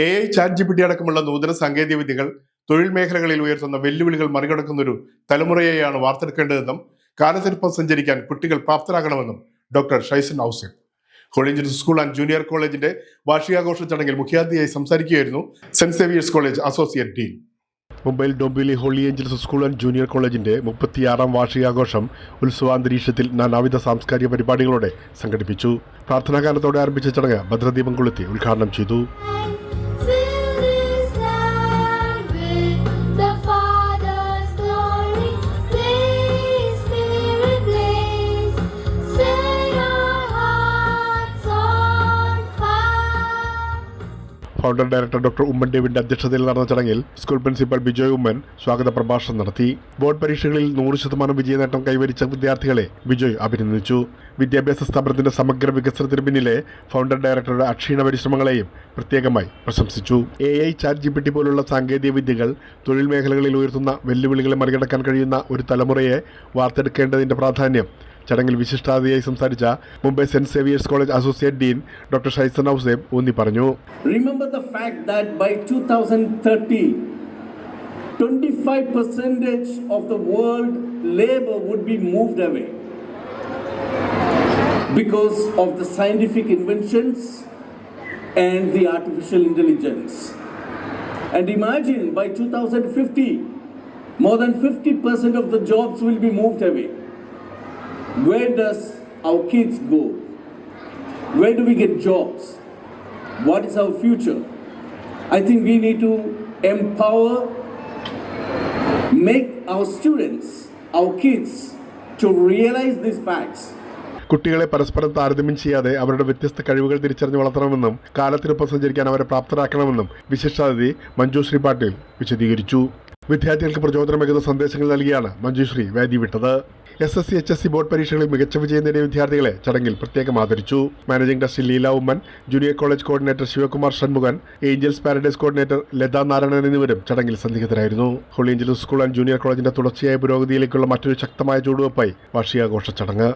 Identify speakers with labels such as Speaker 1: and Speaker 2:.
Speaker 1: AI ChatGPT അടക്കമുള്ള നൂതന സാങ്കേതിക വിദ്യകൾ തൊഴിൽ മേഖലകളിൽ ഉയർത്തുന്ന വെല്ലുവിളികൾ മറികടക്കുന്നൊരു തലമുറയെയാണ് വാർത്തെടുക്കേണ്ടതെന്നും കാലത്തിനൊപ്പം സഞ്ചരിക്കാൻ കുട്ടികൾ പ്രാപ്തരാകണമെന്നും doctor Shaison Ouseph Holy Angels School and junior കോളേജിന്റെ വാർഷികാഘോഷ ചടങ്ങിൽ മുഖ്യാതിഥിയായി സംസാരിക്കുകയായിരുന്നു Saint Xavier's College associate dean. മുംബൈയിൽ Dombivli Holy Angels School and junior കോളേജിന്റെ 36ാം വാർഷികാഘോഷം ഉത്സവാന്തരീക്ഷത്തിൽ നാനാവിധ സാംസ്കാരിക പരിപാടികളോടെ സംഘടിപ്പിച്ചു. പ്രാർത്ഥനാഗാനത്തോടെ ആരംഭിച്ച ചടങ്ങ് ഭദ്രദീപം കൊളുത്തി ഉദ്ഘാടനം ചെയ്തു. ഫൗണ്ടർ ഡയറക്ടർ ഡോക്ടർ ഉമ്മൻ ഡേവിഡിന്റെ അധ്യക്ഷതയിൽ നടന്ന ചടങ്ങിൽ സ്കൂൾ പ്രിൻസിപ്പൽ ബിജോയ് ഉമ്മൻ സ്വാഗത പ്രഭാഷണം നടത്തി. ബോർഡ് പരീക്ഷകളിൽ 100% വിജയനേട്ടം കൈവരിച്ച വിദ്യാർത്ഥികളെ ബിജോയ് അഭിനന്ദിച്ചു. വിദ്യാഭ്യാസ സ്ഥാപനത്തിന്റെ സമഗ്ര വികസനത്തിന് പിന്നിലെ ഫൗണ്ടർ ഡയറക്ടറുടെ അക്ഷീണ പരിശ്രമങ്ങളെയും പ്രത്യേകമായി പ്രശംസിച്ചു. AI ChatGPT പോലുള്ള സാങ്കേതിക വിദ്യകൾ തൊഴിൽ മേഖലകളിൽ ഉയർത്തുന്ന വെല്ലുവിളികളെ മറികടക്കാൻ കഴിയുന്ന ഒരു തലമുറയെ വാർത്തെടുക്കേണ്ടതിന്റെ പ്രാധാന്യം ചടങ്ങിൽ വിശിഷ്ടാതിഥിയായി സംസാരിച്ച Mumbai saint Xavier's College associate dean doctor Shaison Ouseph ഊന്നി പറഞ്ഞു.
Speaker 2: Remember the fact that by 2030, 25% of the world labor would be moved away because of the scientific inventions and the artificial intelligence. And imagine by 2050, more than 50% of the jobs will be moved away. Where does our kids go? Where do we get jobs? What is our future? I think we need to empower, make our students, our kids to realize these facts.
Speaker 1: കുട്ടികളെ പരസ്പരം താരതമ്യം ചെയ്യാതെ അവരുടെ വ്യത്യസ്ത കഴിവുകൾ തിരിച്ചറിഞ്ഞ് വളർത്തണമെന്നും കാലത്തിനൊപ്പം സഞ്ചരിക്കാൻ അവരെ പ്രാപ്തരാക്കണമെന്നും വിശിഷ്ടാതിഥി മഞ്ജുശ്രീ പാട്ടീൽ വിശദീകരിച്ചു. വിദ്യാർത്ഥികൾക്ക് പ്രചോദനമേകുന്ന സന്ദേശങ്ങൾ നൽകിയാണ് മഞ്ജുശ്രീ വേദി വിട്ടത്. SSC HSC ബോർഡ് പരീക്ഷകളിൽ മികച്ച വിജയം നേടിയ വിദ്യാർത്ഥികളെ ചടങ്ങിൽ പ്രത്യേകം ആദരിച്ചു. Managing trustee Leela Oommen, junior college coordinator Sivakumar Shanmukhan, Angels Paradise coordinator Latha Narayanan എന്നിവരും ചടങ്ങിൽ സന്നിഹിതരായിരുന്നു. Holy Angels School and junior കോളേജിന്റെ തുടർച്ചയായ പുരോഗതിയിലേക്കുള്ള മറ്റൊരു ശക്തമായ ചുവടുവയ്പായി വാർഷികാഘോഷ ചടങ്ങ്.